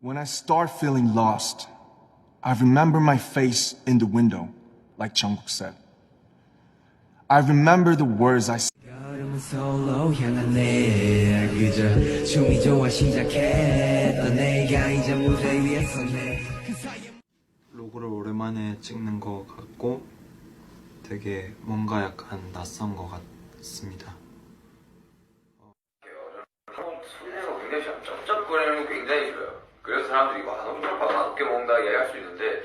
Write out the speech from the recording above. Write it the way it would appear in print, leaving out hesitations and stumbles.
When I start feeling lost, I remember my face in the window, like Jungkook said. I remember the words I said. 솔로 향한 내 그저 춤이 좋아 시작했던 내가 이제 무대 위에 섰네. 로고를 오랜만에 찍는 것 같고 되게 뭔가 약간 낯선 것 같습니다. 손에서 굉장히 싫어요. 쩝쩝거리는 거 굉장히 싫어요. 그래서 사람들이 와 너무 쩝쩝하다 맛없게 먹는다 이해할 수 있는데